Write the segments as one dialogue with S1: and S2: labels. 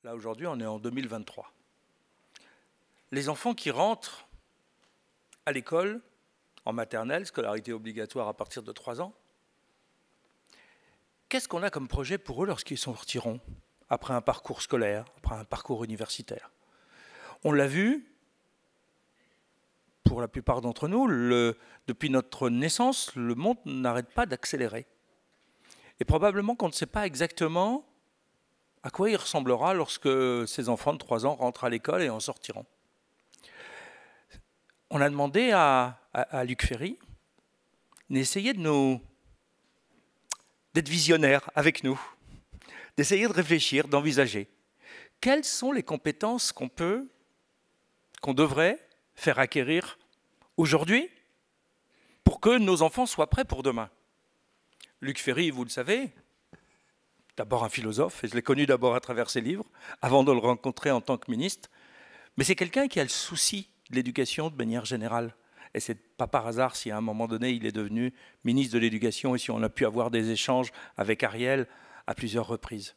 S1: Là, aujourd'hui, on est en 2023. Les enfants qui rentrent à l'école, en maternelle, scolarité obligatoire à partir de 3 ans, qu'est-ce qu'on a comme projet pour eux lorsqu'ils sortiront après un parcours scolaire, après un parcours universitaire? On l'a vu, pour la plupart d'entre nous, depuis notre naissance, le monde n'arrête pas d'accélérer. Et probablement qu'on ne sait pas exactement à quoi il ressemblera lorsque ces enfants de 3 ans rentrent à l'école et en sortiront. On a demandé à Luc Ferry d'essayer d'être visionnaire avec nous, d'essayer de réfléchir, d'envisager. Quelles sont les compétences qu'on devrait faire acquérir aujourd'hui pour que nos enfants soient prêts pour demain? Luc Ferry, vous le savez, d'abord un philosophe, et je l'ai connu d'abord à travers ses livres, avant de le rencontrer en tant que ministre, mais c'est quelqu'un qui a le souci de l'éducation de manière générale. Et c'est pas par hasard si à un moment donné il est devenu ministre de l'Éducation et si on a pu avoir des échanges avec Ariel à plusieurs reprises.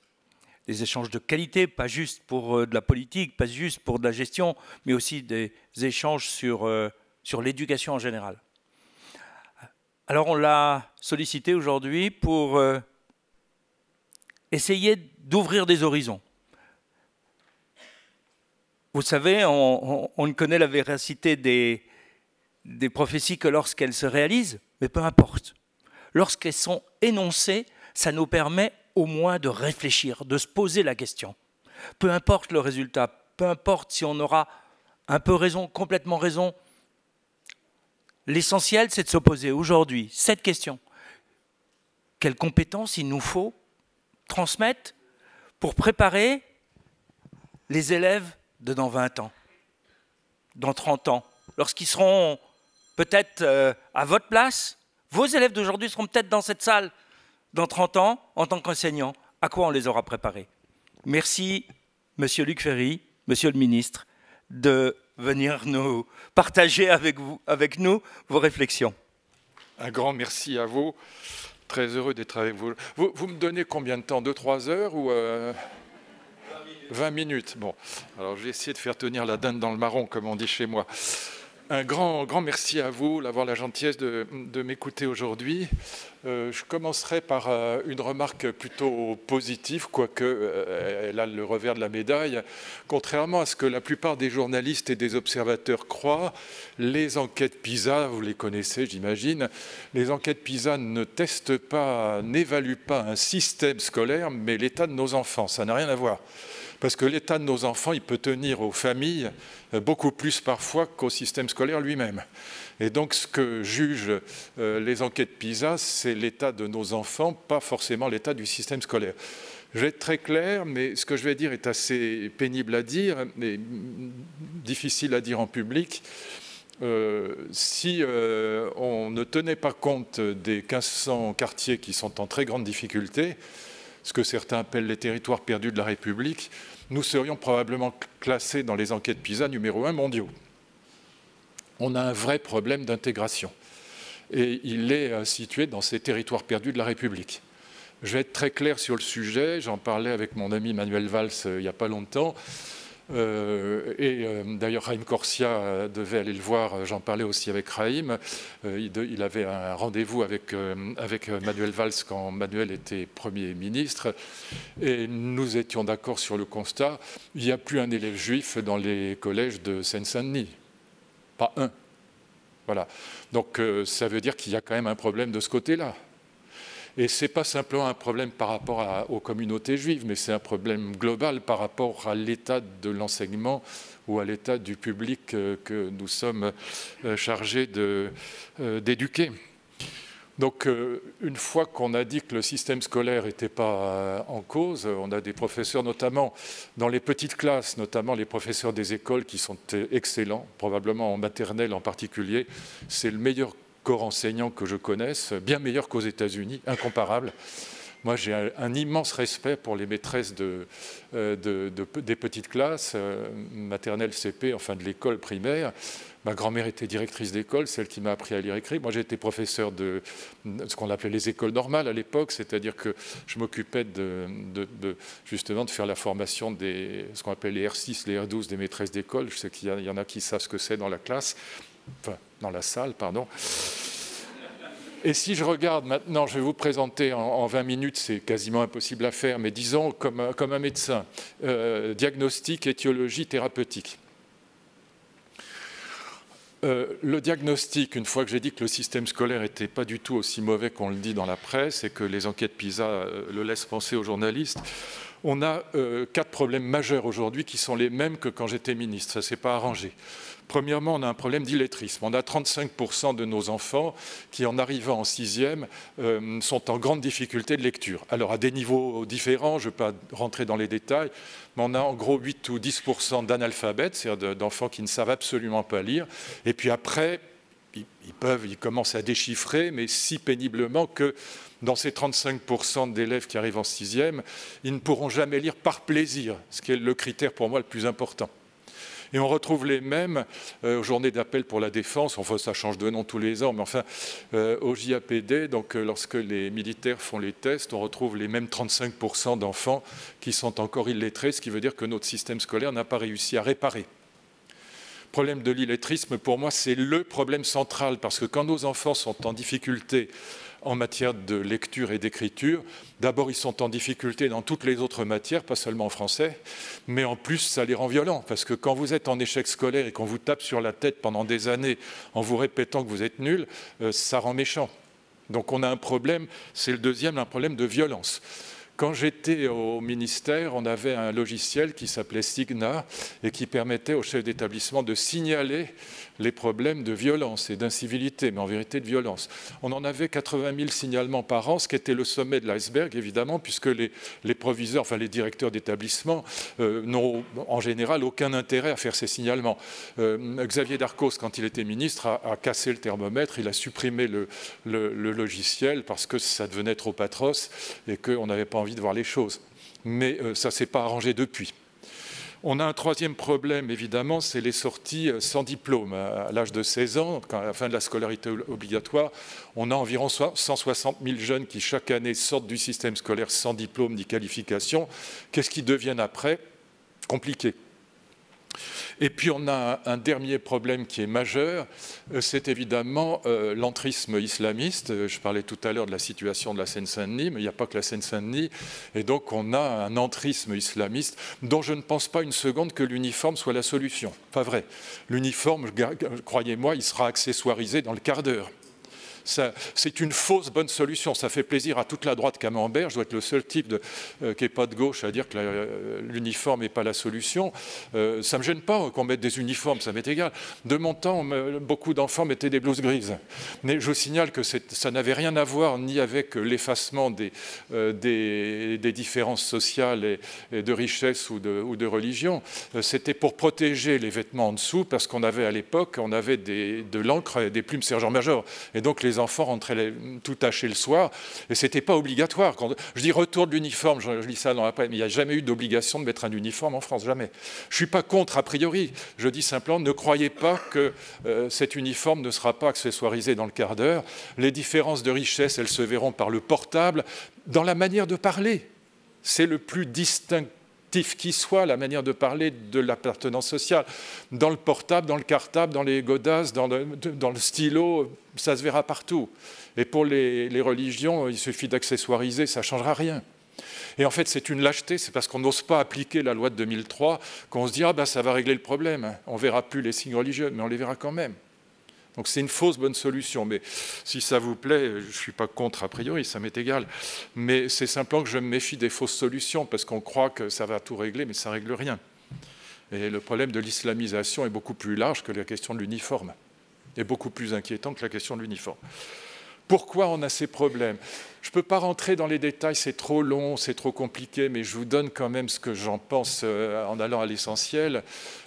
S1: Des échanges de qualité, pas juste pour de la politique, pas juste pour de la gestion, mais aussi des échanges sur l'éducation en général. Alors on l'a sollicité aujourd'hui pour essayer d'ouvrir des horizons. Vous savez, on ne connaît la véracité des prophéties que lorsqu'elles se réalisent, mais peu importe. Lorsqu'elles sont énoncées, ça nous permet au moins de réfléchir, de se poser la question. Peu importe le résultat, peu importe si on aura un peu raison, complètement raison, l'essentiel c'est de se poser aujourd'hui cette question. Quelles compétences il nous faut transmettre pour préparer les élèves de dans 20 ans, dans 30 ans, lorsqu'ils seront peut-être à votre place, vos élèves d'aujourd'hui seront peut-être dans cette salle dans 30 ans en tant qu'enseignants. À quoi on les aura préparés? Merci, Monsieur Luc Ferry, Monsieur le ministre, de venir nous partager avec nous vos réflexions.
S2: Un grand merci à vous. Très heureux d'être avec vous. Vous me donnez combien de temps? 2-3 heures ou 20 minutes. Bon, alors j'ai essayé de faire tenir la dinde dans le marron, comme on dit chez moi. Un grand merci à vous d'avoir la gentillesse de m'écouter aujourd'hui. Je commencerai par une remarque plutôt positive, quoique elle a le revers de la médaille. Contrairement à ce que la plupart des journalistes et des observateurs croient, les enquêtes PISA, vous les connaissez j'imagine, les enquêtes PISA ne testent pas, n'évaluent pas un système scolaire, mais l'état de nos enfants. Ça n'a rien à voir. Parce que l'état de nos enfants, il peut tenir aux familles beaucoup plus parfois qu'au système scolaire lui-même. Et donc ce que jugent les enquêtes PISA, c'est l'état de nos enfants, pas forcément l'état du système scolaire. Je vais être très clair, mais ce que je vais dire est assez pénible à dire, mais difficile à dire en public. Si on ne tenait pas compte des 1500 quartiers qui sont en très grande difficulté, ce que certains appellent les territoires perdus de la République, nous serions probablement classés dans les enquêtes PISA numéro 1 mondiaux. On a un vrai problème d'intégration. Et il est situé dans ces territoires perdus de la République. Je vais être très clair sur le sujet. J'en parlais avec mon ami Manuel Valls il n'y a pas longtemps. D'ailleurs, Raïm Corsia devait aller le voir, j'en parlais aussi avec Raïm. Il avait un rendez-vous avec Manuel Valls quand Manuel était Premier ministre. Et nous étions d'accord sur le constat, il n'y a plus un élève juif dans les collèges de Seine-Saint-Denis. Pas un. Voilà. Donc ça veut dire qu'il y a quand même un problème de ce côté-là. Et ce n'est pas simplement un problème par rapport aux communautés juives, mais c'est un problème global par rapport à l'état de l'enseignement ou à l'état du public que nous sommes chargés d'éduquer. Donc, une fois qu'on a dit que le système scolaire n'était pas en cause, on a des professeurs, notamment dans les petites classes, notamment les professeurs des écoles qui sont excellents, probablement en maternelle en particulier. C'est le meilleur corps enseignant que je connaisse, bien meilleur qu'aux États-Unis, incomparable. Moi, j'ai un immense respect pour les maîtresses des petites classes, maternelle, CP, enfin de l'école primaire. Ma grand-mère était directrice d'école, celle qui m'a appris à lire et écrire. Moi, j'étais professeur de ce qu'on appelait les écoles normales à l'époque, c'est-à-dire que je m'occupais justement de faire la formation ce qu'on appelle les R6, les R12 des maîtresses d'école. Je sais qu'il y en a qui savent ce que c'est dans la classe, enfin, dans la salle, pardon. Et si je regarde maintenant, je vais vous présenter en 20 minutes, c'est quasiment impossible à faire, mais disons comme un médecin, diagnostic, étiologie, thérapeutique. Le diagnostic, une fois que j'ai dit que le système scolaire n'était pas du tout aussi mauvais qu'on le dit dans la presse et que les enquêtes PISA le laissent penser aux journalistes, on a 4 problèmes majeurs aujourd'hui qui sont les mêmes que quand j'étais ministre. Ça ne s'est pas arrangé. Premièrement, on a un problème d'illettrisme. On a 35% de nos enfants qui, en arrivant en 6e, sont en grande difficulté de lecture. Alors, à des niveaux différents, je ne vais pas rentrer dans les détails, mais on a en gros 8 ou 10% d'analphabètes, c'est-à-dire d'enfants qui ne savent absolument pas lire. Et puis après, ils commencent à déchiffrer, mais si péniblement que dans ces 35% d'élèves qui arrivent en 6e, ils ne pourront jamais lire par plaisir, ce qui est le critère pour moi le plus important. Et on retrouve les mêmes aux journées d'appel pour la défense, enfin ça change de nom tous les ans, mais enfin au JAPD, donc lorsque les militaires font les tests, on retrouve les mêmes 35% d'enfants qui sont encore illettrés, ce qui veut dire que notre système scolaire n'a pas réussi à réparer. Le problème de l'illettrisme, pour moi, c'est le problème central, parce que quand nos enfants sont en difficulté en matière de lecture et d'écriture, d'abord ils sont en difficulté dans toutes les autres matières, pas seulement en français, mais en plus ça les rend violents, parce que quand vous êtes en échec scolaire et qu'on vous tape sur la tête pendant des années en vous répétant que vous êtes nul, ça rend méchant. Donc on a un problème, c'est le deuxième, un problème de violence. Quand j'étais au ministère, on avait un logiciel qui s'appelait Signa et qui permettait aux chefs d'établissement de signaler les problèmes de violence et d'incivilité, mais en vérité de violence. On en avait 80 000 signalements par an, ce qui était le sommet de l'iceberg, évidemment, puisque les proviseurs, enfin les directeurs d'établissement, n'ont en général aucun intérêt à faire ces signalements. Xavier Darcos, quand il était ministre, a cassé le thermomètre, il a supprimé le logiciel parce que ça devenait trop atroce et qu'on n'avait pas envie de voir les choses. Mais ça ne s'est pas arrangé depuis. On a un troisième problème, évidemment, c'est les sorties sans diplôme. À l'âge de 16 ans, à la fin de la scolarité obligatoire, on a environ 160 000 jeunes qui, chaque année, sortent du système scolaire sans diplôme ni qualification. Qu'est-ce qu'ils deviennent après? Compliqué. Et puis on a un dernier problème qui est majeur, c'est évidemment l'entrisme islamiste. Je parlais tout à l'heure de la situation de la Seine-Saint-Denis, mais il n'y a pas que la Seine-Saint-Denis. Et donc on a un entrisme islamiste dont je ne pense pas une seconde que l'uniforme soit la solution. Pas vrai. L'uniforme, croyez-moi, il sera accessoirisé dans le quart d'heure. C'est une fausse bonne solution. Ça fait plaisir à toute la droite camembert. Je dois être le seul type qui n'est pas de gauche à dire que l'uniforme n'est pas la solution. Ça ne me gêne pas qu'on mette des uniformes, ça m'est égal. De mon temps, beaucoup d'enfants mettaient des blouses grises. Mais je vous signale que ça n'avait rien à voir ni avec l'effacement des différences sociales et de richesse ou de religion. C'était pour protéger les vêtements en dessous, parce qu'on avait à l'époque, de l'encre et des plumes sergent-major. Et donc les enfants rentraient tout tachés le soir, et ce n'était pas obligatoire. Quand je dis retour de l'uniforme, je lis ça dans la presse, mais il n'y a jamais eu d'obligation de mettre un uniforme en France, jamais. Je ne suis pas contre a priori, je dis simplement, ne croyez pas que cet uniforme ne sera pas accessoirisé dans le quart d'heure. Les différences de richesse, elles se verront par le portable, dans la manière de parler. C'est le plus distinctif qui soit, la manière de parler de l'appartenance sociale. Dans le portable, dans le cartable, dans les godasses, dans le stylo, ça se verra partout. Et pour les religions, il suffit d'accessoiriser, ça ne changera rien. Et en fait, c'est une lâcheté, c'est parce qu'on n'ose pas appliquer la loi de 2003 qu'on se dit « Ah ben ça va régler le problème, on ne verra plus les signes religieux, mais on les verra quand même ». Donc c'est une fausse bonne solution, mais si ça vous plaît, je ne suis pas contre a priori, ça m'est égal. Mais c'est simplement que je me méfie des fausses solutions, parce qu'on croit que ça va tout régler, mais ça ne règle rien. Et le problème de l'islamisation est beaucoup plus large que la question de l'uniforme, et beaucoup plus inquiétant que la question de l'uniforme. Pourquoi on a ces problèmes? Je ne peux pas rentrer dans les détails, c'est trop long, c'est trop compliqué, mais je vous donne quand même ce que j'en pense en allant à l'essentiel.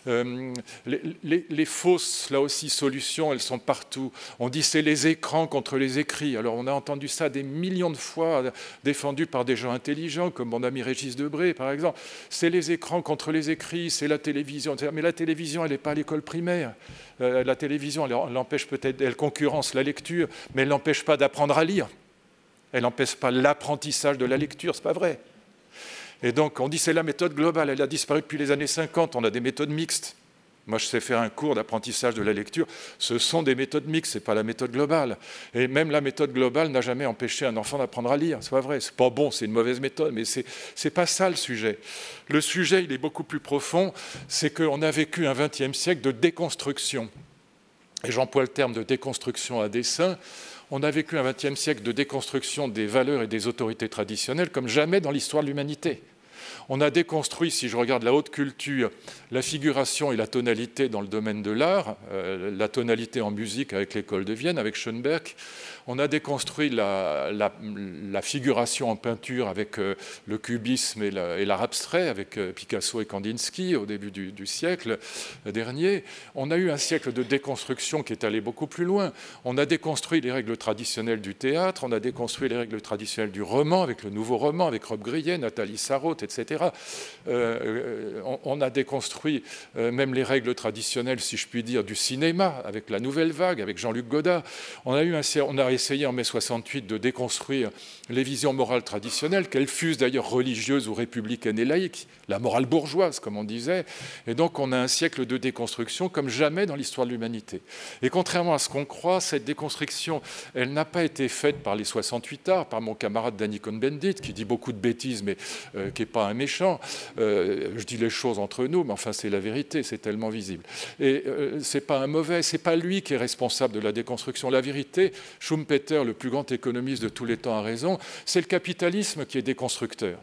S2: Les fausses, là aussi, solutions, elles sont partout. On dit c'est les écrans contre les écrits. Alors on a entendu ça des millions de fois, défendu par des gens intelligents, comme mon ami Régis Debray, par exemple. C'est les écrans contre les écrits, c'est la télévision. Mais la télévision, elle n'est pas à l'école primaire. La télévision, elle empêche peut-être, elle concurrence la lecture, mais elle n'empêche pas d'apprendre à lire. Elle n'empêche pas l'apprentissage de la lecture, ce n'est pas vrai. Et donc, on dit c'est la méthode globale, elle a disparu depuis les années 50, on a des méthodes mixtes. Moi, je sais faire un cours d'apprentissage de la lecture, ce sont des méthodes mixtes, ce n'est pas la méthode globale. Et même la méthode globale n'a jamais empêché un enfant d'apprendre à lire, c'est pas vrai. C'est pas bon, c'est une mauvaise méthode, mais c'est pas ça le sujet. Le sujet, il est beaucoup plus profond, c'est qu'on a vécu un XXe siècle de déconstruction. Et j'emploie le terme de déconstruction à dessein. On a vécu un XXe siècle de déconstruction des valeurs et des autorités traditionnelles comme jamais dans l'histoire de l'humanité. On a déconstruit, si je regarde la haute culture, la figuration et la tonalité dans le domaine de l'art, la tonalité en musique avec l'école de Vienne, avec Schoenberg. On a déconstruit la figuration en peinture avec le cubisme et l'art abstrait, avec Picasso et Kandinsky au début du siècle dernier. On a eu un siècle de déconstruction qui est allé beaucoup plus loin. On a déconstruit les règles traditionnelles du théâtre, on a déconstruit les règles traditionnelles du roman, avec le nouveau roman, avec Rob Grillet, Nathalie Sarraute, etc. On a déconstruit même les règles traditionnelles, si je puis dire, du cinéma, avec la nouvelle vague, avec Jean-Luc Godard. On a essayé en mai 68 de déconstruire les visions morales traditionnelles, qu'elles fussent d'ailleurs religieuses ou républicaines et laïques, la morale bourgeoise, comme on disait. Et donc on a un siècle de déconstruction comme jamais dans l'histoire de l'humanité. Et contrairement à ce qu'on croit, cette déconstruction, elle n'a pas été faite par les 68 arts, par mon camarade Danny Cohn-Bendit, qui dit beaucoup de bêtises, mais qui n'est pas un méchant. Je dis les choses entre nous, mais enfin c'est la vérité, c'est tellement visible. Et c'est pas un mauvais, c'est pas lui qui est responsable de la déconstruction. La vérité, Schumpeter, le plus grand économiste de tous les temps, a raison, c'est le capitalisme qui est déconstructeur.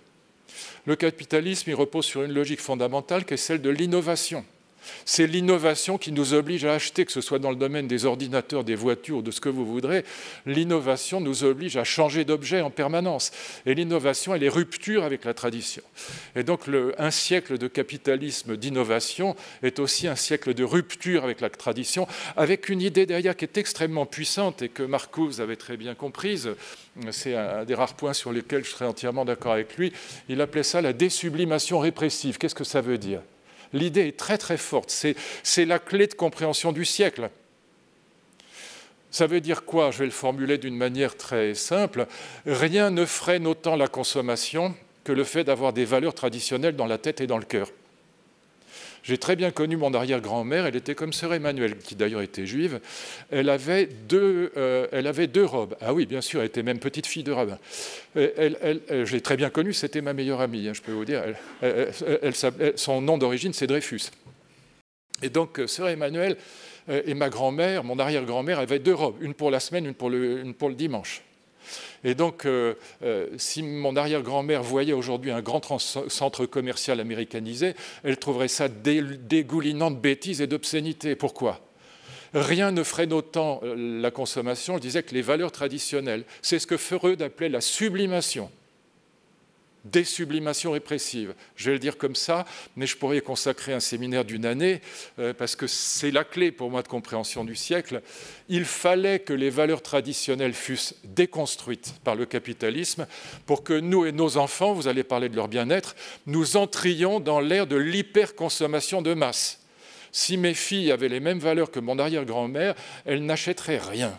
S2: Le capitalisme, il repose sur une logique fondamentale qui est celle de l'innovation. C'est l'innovation qui nous oblige à acheter, que ce soit dans le domaine des ordinateurs, des voitures ou de ce que vous voudrez. L'innovation nous oblige à changer d'objet en permanence. Et l'innovation, elle est rupture avec la tradition. Et donc, un siècle de capitalisme, d'innovation, est aussi un siècle de rupture avec la tradition, avec une idée derrière qui est extrêmement puissante et que Marcuse avait très bien comprise. C'est un des rares points sur lesquels je serais entièrement d'accord avec lui. Il appelait ça la désublimation répressive. Qu'est-ce que ça veut dire ? L'idée est très très forte, c'est la clé de compréhension du siècle. Ça veut dire quoi? Je vais le formuler d'une manière très simple. Rien ne freine autant la consommation que le fait d'avoir des valeurs traditionnelles dans la tête et dans le cœur. J'ai très bien connu mon arrière-grand-mère, elle était comme sœur Emmanuelle, qui d'ailleurs était juive. Elle avait deux robes. Ah oui, bien sûr, elle était même petite fille de rabbin. Je l'ai très bien connue, c'était ma meilleure amie, je peux vous dire. Son nom d'origine, c'est Dreyfus. Et donc, sœur Emmanuelle et ma grand-mère, mon arrière-grand-mère, avaient deux robes, une pour la semaine, une pour le dimanche. Et donc, si mon arrière-grand-mère voyait aujourd'hui un grand centre commercial américanisé, elle trouverait ça dégoulinant de bêtises et d'obscénités. Pourquoi ? Rien ne freine autant la consommation, je disais, que les valeurs traditionnelles. C'est ce que Freud appelait la sublimation. Désublimation répressive. Je vais le dire comme ça, mais je pourrais y consacrer un séminaire d'une année, parce que c'est la clé pour moi de compréhension du siècle. Il fallait que les valeurs traditionnelles fussent déconstruites par le capitalisme pour que nous et nos enfants, vous allez parler de leur bien-être, nous entrions dans l'ère de l'hyperconsommation de masse. Si mes filles avaient les mêmes valeurs que mon arrière-grand-mère, elles n'achèteraient rien.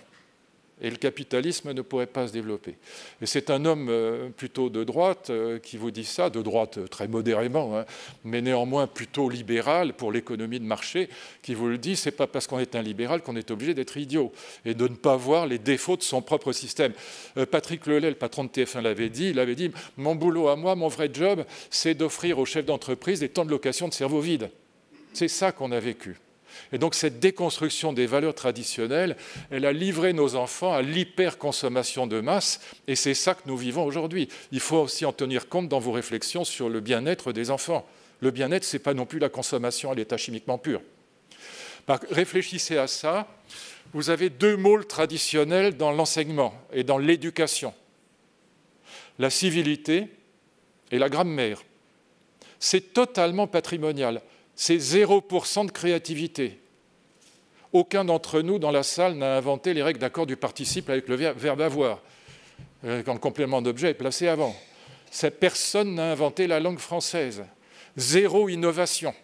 S2: Et le capitalisme ne pourrait pas se développer. Et c'est un homme plutôt de droite qui vous dit ça, de droite très modérément, hein, mais néanmoins plutôt libéral pour l'économie de marché, qui vous le dit, c'est pas parce qu'on est un libéral qu'on est obligé d'être idiot et de ne pas voir les défauts de son propre système. Patrick Lelay, le patron de TF1, l'avait dit, il avait dit « Mon boulot à moi, mon vrai job, c'est d'offrir aux chefs d'entreprise des temps de location de cerveau vide. » C'est ça qu'on a vécu. Et donc cette déconstruction des valeurs traditionnelles, elle a livré nos enfants à l'hyperconsommation de masse, et c'est ça que nous vivons aujourd'hui. Il faut aussi en tenir compte dans vos réflexions sur le bien-être des enfants. Le bien-être, ce n'est pas non plus la consommation à l'état chimiquement pur. Réfléchissez à ça. Vous avez deux môles traditionnels dans l'enseignement et dans l'éducation. la civilité et la grammaire. C'est totalement patrimonial. C'est 0% de créativité. Aucun d'entre nous dans la salle n'a inventé les règles d'accord du participe avec le verbe avoir, quand le complément d'objet est placé avant. Personne n'a inventé la langue française. Zéro innovation.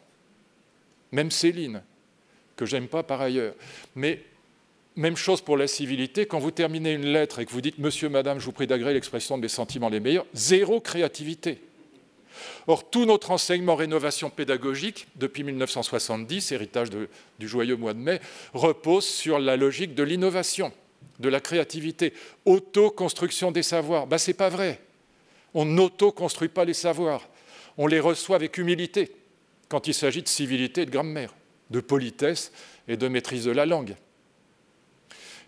S2: Même Céline, que j'aime pas par ailleurs. Mais même chose pour la civilité, quand vous terminez une lettre et que vous dites « Monsieur, Madame, je vous prie d'agréer l'expression de mes sentiments les meilleurs », zéro créativité. Or, tout notre enseignement rénovation pédagogique, depuis 1970, héritage du joyeux mois de mai, repose sur la logique de l'innovation, de la créativité, auto-construction des savoirs. Ben, ce n'est pas vrai. On n'auto-construit pas les savoirs. On les reçoit avec humilité quand il s'agit de civilité et de grammaire, de politesse et de maîtrise de la langue.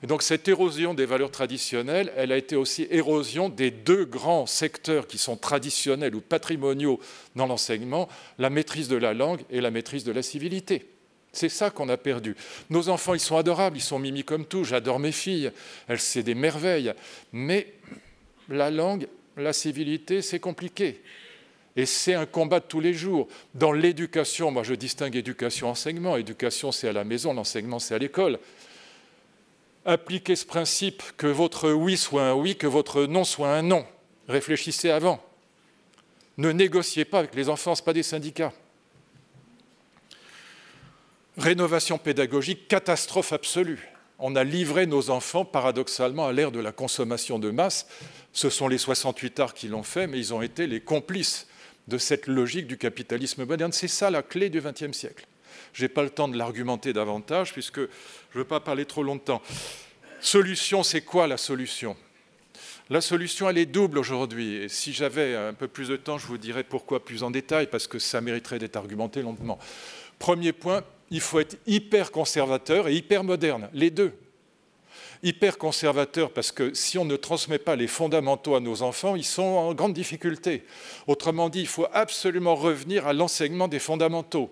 S2: Et donc cette érosion des valeurs traditionnelles, elle a été aussi érosion des deux grands secteurs qui sont traditionnels ou patrimoniaux dans l'enseignement, la maîtrise de la langue et la maîtrise de la civilité. C'est ça qu'on a perdu. Nos enfants, ils sont adorables, ils sont mimi comme tout, j'adore mes filles, elles, c'est des merveilles. Mais la langue, la civilité, c'est compliqué. Et c'est un combat de tous les jours. Dans l'éducation, moi je distingue éducation-enseignement. Éducation, c'est à la maison, l'enseignement, c'est à l'école. Appliquez ce principe que votre oui soit un oui, que votre non soit un non. Réfléchissez avant. Ne négociez pas avec les enfants, ce n'est pas des syndicats. Rénovation pédagogique, catastrophe absolue. On a livré nos enfants, paradoxalement, à l'ère de la consommation de masse. Ce sont les 68 arts qui l'ont fait, mais ils ont été les complices de cette logique du capitalisme moderne. C'est ça la clé du XXe siècle. Je n'ai pas le temps de l'argumenter davantage, puisque je ne veux pas parler trop longtemps. Solution, c'est quoi la solution? La solution, elle est double aujourd'hui. Et si j'avais un peu plus de temps, je vous dirais pourquoi plus en détail, parce que ça mériterait d'être argumenté longuement. Premier point, il faut être hyper conservateur et hyper moderne, les deux. Hyper conservateur parce que si on ne transmet pas les fondamentaux à nos enfants, ils sont en grande difficulté. Autrement dit, il faut absolument revenir à l'enseignement des fondamentaux.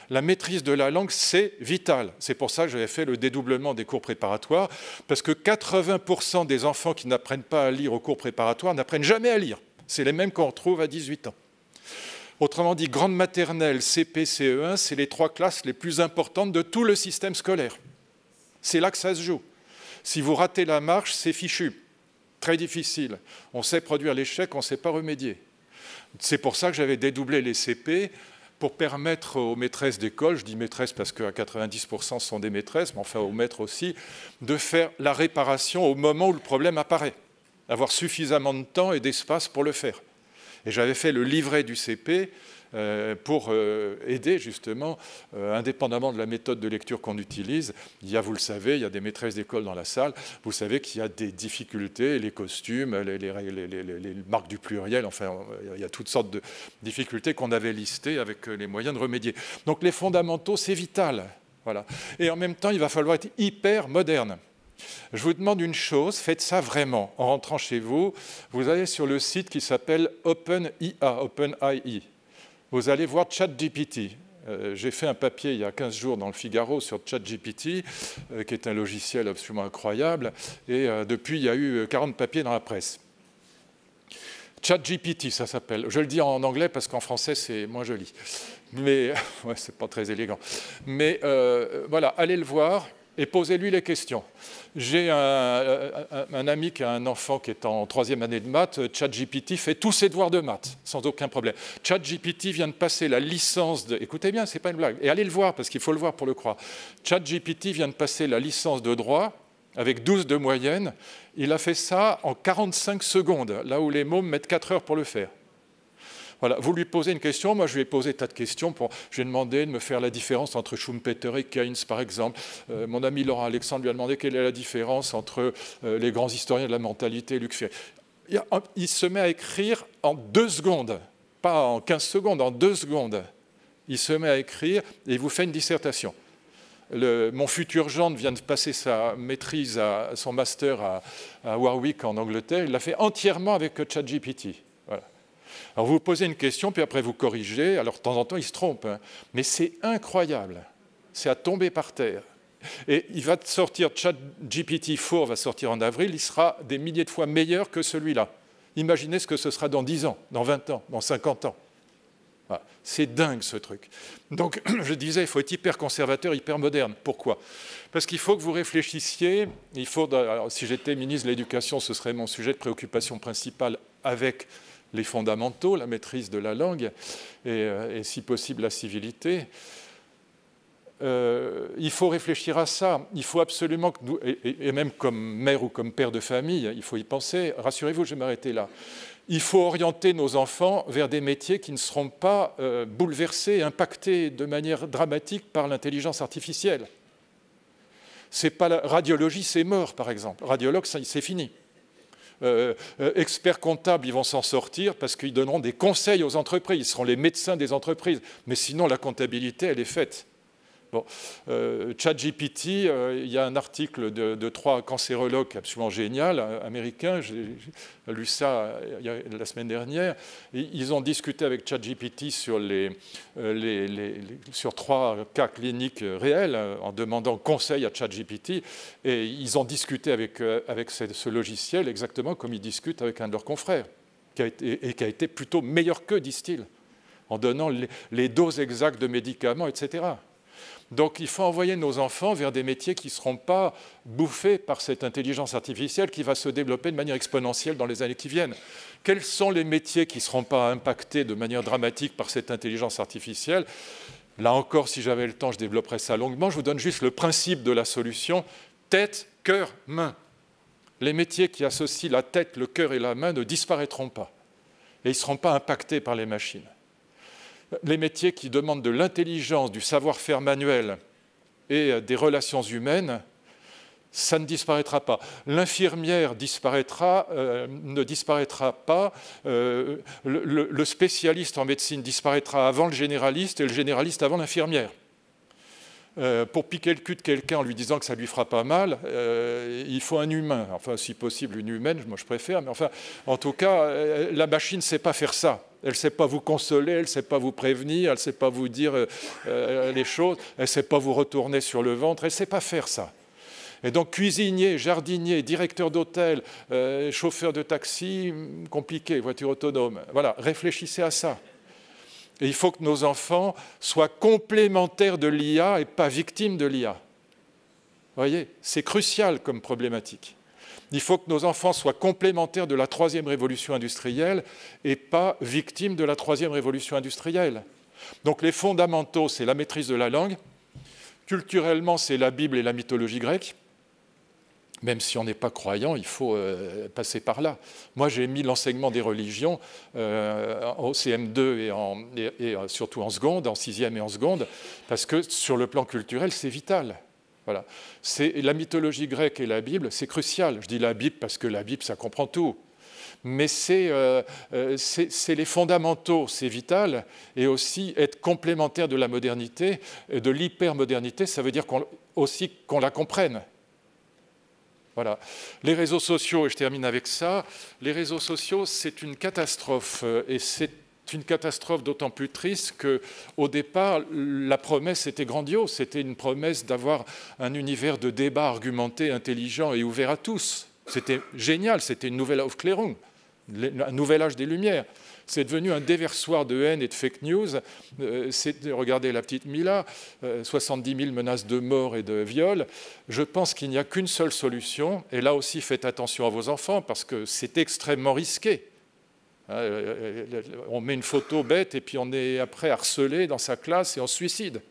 S2: La maîtrise de la langue, c'est vital. C'est pour ça que j'avais fait le dédoublement des cours préparatoires, parce que 80% des enfants qui n'apprennent pas à lire aux cours préparatoires n'apprennent jamais à lire. C'est les mêmes qu'on retrouve à 18 ans. Autrement dit, grande maternelle, CP, CE1, c'est les 3 classes les plus importantes de tout le système scolaire. C'est là que ça se joue. Si vous ratez la marche, c'est fichu. Très difficile. On sait produire l'échec, on ne sait pas remédier. C'est pour ça que j'avais dédoublé les CP, pour permettre aux maîtresses d'école, je dis maîtresses parce qu'à 90% ce sont des maîtresses, mais enfin aux maîtres aussi, de faire la réparation au moment où le problème apparaît, avoir suffisamment de temps et d'espace pour le faire. Et j'avais fait le livret du CP pour aider justement, indépendamment de la méthode de lecture qu'on utilise. Il y a, vous le savez, il y a des maîtresses d'école dans la salle, vous savez qu'il y a des difficultés, les costumes, les marques du pluriel, enfin, il y a toutes sortes de difficultés qu'on avait listées avec les moyens de remédier. Donc les fondamentaux, c'est vital. Voilà. Et en même temps, il va falloir être hyper moderne. Je vous demande une chose, faites ça vraiment. En rentrant chez vous, vous allez sur le site qui s'appelle OpenAI. Vous allez voir ChatGPT. J'ai fait un papier il y a 15 jours dans le Figaro sur ChatGPT, qui est un logiciel absolument incroyable. Et depuis, il y a eu 40 papiers dans la presse. ChatGPT, ça s'appelle. Je le dis en anglais parce qu'en français, c'est moins joli. Mais, ouais, c'est pas très élégant. Mais voilà, allez le voir et posez-lui les questions. J'ai un ami qui a un enfant qui est en 3e année de maths. ChatGPT fait tous ses devoirs de maths, sans aucun problème. ChatGPT vient de passer la licence de... Écoutez bien, ce n'est pas une blague. Et allez le voir, parce qu'il faut le voir pour le croire. ChatGPT vient de passer la licence de droit avec 12 de moyenne. Il a fait ça en 45 secondes, là où les mômes mettent 4 heures pour le faire. Voilà, vous lui posez une question, moi je lui ai posé tas de questions. Je lui ai demandé de me faire la différence entre Schumpeter et Keynes, par exemple. Mon ami Laurent Alexandre lui a demandé quelle est la différence entre les grands historiens de la mentalité et Luc Ferry. Il se met à écrire en 2 secondes, pas en 15 secondes, en 2 secondes. Il se met à écrire et il vous fait une dissertation. Mon futur gendre vient de passer sa maîtrise, son master à Warwick en Angleterre. Il l'a fait entièrement avec ChatGPT. Voilà. Alors vous posez une question, puis après vous corrigez. Alors de temps en temps, il se trompe. Hein. Mais c'est incroyable. C'est à tomber par terre. Et il va sortir, ChatGPT 4 va sortir en avril. Il sera des milliers de fois meilleur que celui-là. Imaginez ce que ce sera dans 10 ans, dans 20 ans, dans 50 ans. Voilà. C'est dingue ce truc. Donc je disais, il faut être hyper conservateur, hyper moderne. Pourquoi? Parce qu'il faut que vous réfléchissiez, alors, si j'étais ministre de l'Éducation, ce serait mon sujet de préoccupation principale avec les fondamentaux, la maîtrise de la langue et si possible la civilité. Il faut réfléchir à ça. Il faut absolument que nous, et même comme mère ou comme père de famille, il faut y penser. Rassurez-vous, je vais m'arrêter là. Il faut orienter nos enfants vers des métiers qui ne seront pas bouleversés, impactés de manière dramatique par l'intelligence artificielle. C'est pas la radiologie, c'est mort, par exemple. Radiologue, c'est fini. Experts comptables, ils vont s'en sortir parce qu'ils donneront des conseils aux entreprises. Ils seront les médecins des entreprises. Mais sinon, la comptabilité, elle est faite. Bon, ChatGPT, il y a un article de 3 cancérologues absolument génial, américains, j'ai lu ça la semaine dernière. Ils ont discuté avec ChatGPT sur, sur 3 cas cliniques réels en demandant conseil à ChatGPT. Et ils ont discuté avec ce logiciel exactement comme ils discutent avec un de leurs confrères, qui a été plutôt meilleur qu'eux, disent-ils, en donnant les doses exactes de médicaments, etc. Donc il faut envoyer nos enfants vers des métiers qui ne seront pas bouffés par cette intelligence artificielle qui va se développer de manière exponentielle dans les années qui viennent. Quels sont les métiers qui ne seront pas impactés de manière dramatique par cette intelligence artificielle? Là encore, si j'avais le temps, je développerais ça longuement. Je vous donne juste le principe de la solution. Tête, cœur, main. Les métiers qui associent la tête, le cœur et la main ne disparaîtront pas. Et ils ne seront pas impactés par les machines. Les métiers qui demandent de l'intelligence, du savoir-faire manuel et des relations humaines, ça ne disparaîtra pas. L'infirmière ne disparaîtra pas, le spécialiste en médecine disparaîtra avant le généraliste et le généraliste avant l'infirmière. Pour piquer le cul de quelqu'un en lui disant que ça ne lui fera pas mal, il faut un humain. Enfin, si possible, une humaine, moi je préfère. Mais enfin, en tout cas, la machine ne sait pas faire ça. Elle ne sait pas vous consoler, elle ne sait pas vous prévenir, elle ne sait pas vous dire les choses, elle ne sait pas vous retourner sur le ventre, elle ne sait pas faire ça. Et donc cuisinier, jardinier, directeur d'hôtel, chauffeur de taxi, compliqué, voiture autonome. Voilà, réfléchissez à ça. Et il faut que nos enfants soient complémentaires de l'IA et pas victimes de l'IA. Vous voyez, c'est crucial comme problématique. Il faut que nos enfants soient complémentaires de la 3e révolution industrielle et pas victimes de la 3e révolution industrielle. Donc les fondamentaux, c'est la maîtrise de la langue. Culturellement, c'est la Bible et la mythologie grecque. Même si on n'est pas croyant, il faut passer par là. Moi, j'ai mis l'enseignement des religions au CM2 et surtout en seconde, en 6e et en seconde, parce que sur le plan culturel, c'est vital. Voilà. La mythologie grecque et la Bible, c'est crucial. Je dis la Bible parce que la Bible, ça comprend tout. Mais c'est les fondamentaux, c'est vital. Et aussi être complémentaire de la modernité, de l'hypermodernité, ça veut dire aussi qu'on la comprenne. Voilà. Les réseaux sociaux, et je termine avec ça, les réseaux sociaux, c'est une catastrophe. Et c'est une catastrophe d'autant plus triste qu'au départ, la promesse était grandiose. C'était une promesse d'avoir un univers de débat argumenté, intelligent et ouvert à tous. C'était génial, c'était une nouvelle Aufklärung, un nouvel âge des Lumières. C'est devenu un déversoir de haine et de fake news. Regardez la petite Mila, 70 000 menaces de mort et de viol. Je pense qu'il n'y a qu'une seule solution. Et là aussi, faites attention à vos enfants parce que c'est extrêmement risqué. On met une photo bête et puis on est après harcelé dans sa classe et on se suicide.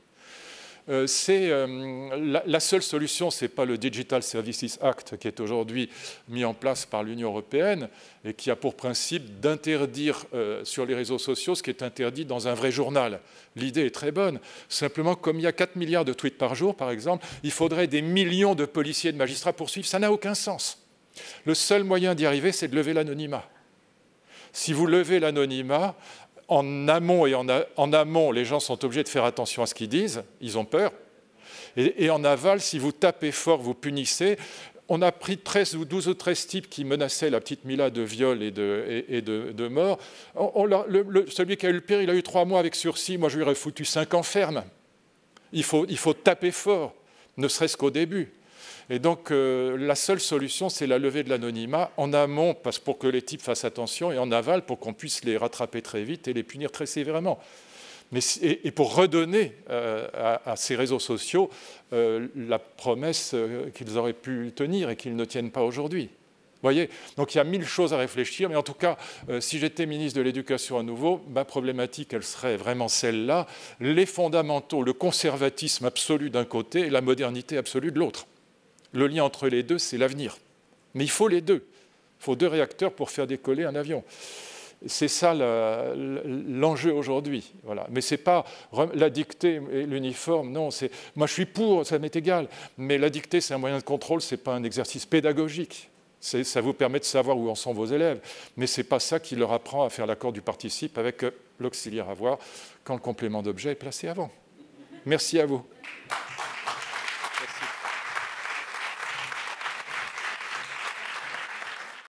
S2: La seule solution, ce n'est pas le Digital Services Act qui est aujourd'hui mis en place par l'Union européenne et qui a pour principe d'interdire sur les réseaux sociaux ce qui est interdit dans un vrai journal. L'idée est très bonne. Simplement, comme il y a 4 milliards de tweets par jour, par exemple, il faudrait des millions de policiers et de magistrats pour suivre. Ça n'a aucun sens. Le seul moyen d'y arriver, c'est de lever l'anonymat. Si vous levez l'anonymat, en amont, les gens sont obligés de faire attention à ce qu'ils disent, ils ont peur. Et en aval, si vous tapez fort, vous punissez. On a pris 13 ou 12 ou 13 types qui menaçaient la petite Mila de viol et de mort. Celui qui a eu le pire, il a eu 3 mois avec sursis. Moi, je lui aurais foutu 5 ans ferme. Il faut taper fort, ne serait-ce qu'au début. Et donc, la seule solution, c'est la levée de l'anonymat en amont, pour que les types fassent attention, et en aval, pour qu'on puisse les rattraper très vite et les punir très sévèrement. Et pour redonner à ces réseaux sociaux la promesse qu'ils auraient pu tenir et qu'ils ne tiennent pas aujourd'hui. Vous voyez, donc il y a 1000 choses à réfléchir, mais en tout cas, si j'étais ministre de l'Éducation à nouveau, ma problématique, elle serait vraiment celle-là, les fondamentaux, le conservatisme absolu d'un côté et la modernité absolue de l'autre. Le lien entre les deux, c'est l'avenir. Mais il faut les deux. Il faut 2 réacteurs pour faire décoller un avion. C'est ça l'enjeu aujourd'hui. Voilà. Mais ce n'est pas la dictée et l'uniforme, non. Moi, je suis pour, ça m'est égal. Mais la dictée, c'est un moyen de contrôle, ce n'est pas un exercice pédagogique. Ça vous permet de savoir où en sont vos élèves. Mais ce n'est pas ça qui leur apprend à faire l'accord du participe avec l'auxiliaire avoir quand le complément d'objet est placé avant. Merci à vous.